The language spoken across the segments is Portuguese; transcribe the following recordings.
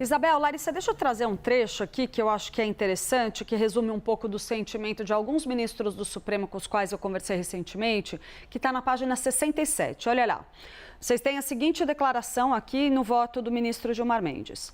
Isabel, Larissa, deixa eu trazer um trecho aqui que eu acho que é interessante, que resume um pouco do sentimento de alguns ministros do Supremo com os quais eu conversei recentemente, que está na página 67. Olha lá. Vocês têm a seguinte declaração aqui no voto do ministro Gilmar Mendes.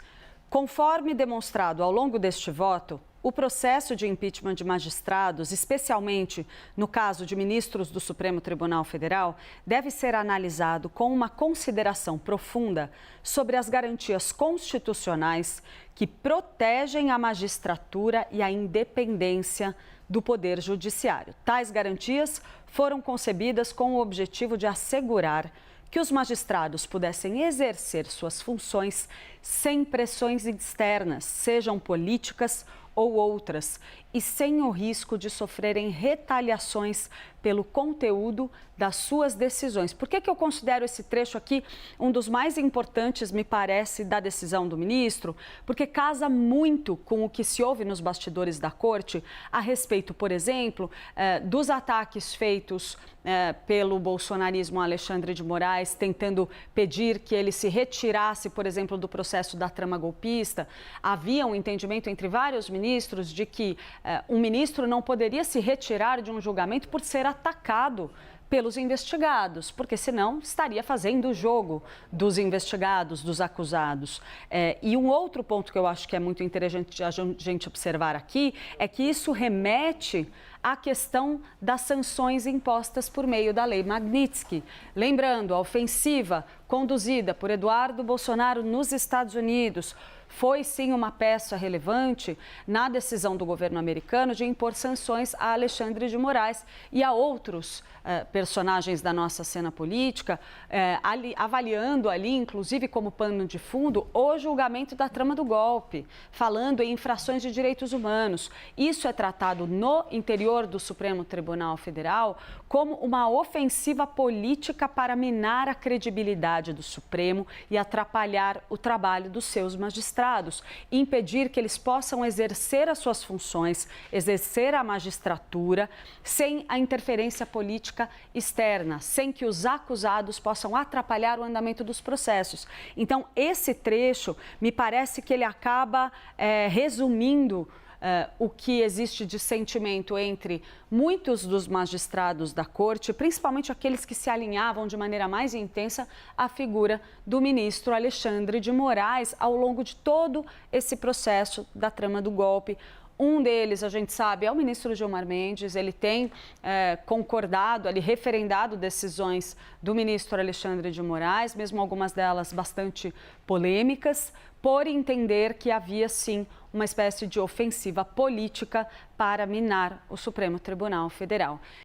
Conforme demonstrado ao longo deste voto, o processo de impeachment de magistrados, especialmente no caso de ministros do Supremo Tribunal Federal, deve ser analisado com uma consideração profunda sobre as garantias constitucionais que protegem a magistratura e a independência do Poder Judiciário. Tais garantias foram concebidas com o objetivo de assegurar que os magistrados pudessem exercer suas funções sem pressões externas, sejam políticas ou outras, e sem o risco de sofrerem retaliações pelo conteúdo das suas decisões. Por que eu considero esse trecho aqui um dos mais importantes, me parece, da decisão do ministro? Porque casa muito com o que se ouve nos bastidores da Corte a respeito, por exemplo, dos ataques feitos pelo bolsonarismo a Alexandre de Moraes, tentando pedir que ele se retirasse, por exemplo, do processo da trama golpista. Havia um entendimento entre vários ministros de que um ministro não poderia se retirar de um julgamento por ser atacado pelos investigados, porque senão estaria fazendo o jogo dos investigados, dos acusados. E um outro ponto que eu acho que é muito interessante a gente observar aqui é que isso remete à questão das sanções impostas por meio da Lei Magnitsky. Lembrando, a ofensiva conduzida por Eduardo Bolsonaro nos Estados Unidos foi sim uma peça relevante na decisão do governo americano de impor sanções a Alexandre de Moraes e a outros personagens da nossa cena política, avaliando ali, inclusive como pano de fundo, o julgamento da trama do golpe, falando em infrações de direitos humanos. Isso é tratado no interior do Supremo Tribunal Federal como uma ofensiva política para minar a credibilidade do Supremo e atrapalhar o trabalho dos seus magistrados, impedir que eles possam exercer as suas funções, exercer a magistratura sem a interferência política externa, sem que os acusados possam atrapalhar o andamento dos processos. Então, esse trecho, me parece que ele acaba resumindo o que existe de sentimento entre muitos dos magistrados da Corte, principalmente aqueles que se alinhavam de maneira mais intensa à figura do ministro Alexandre de Moraes ao longo de todo esse processo da trama do golpe. Um deles, a gente sabe, é o ministro Gilmar Mendes. Ele tem concordado, referendado decisões do ministro Alexandre de Moraes, mesmo algumas delas bastante polêmicas, por entender que havia, sim, uma espécie de ofensiva política para minar o Supremo Tribunal Federal.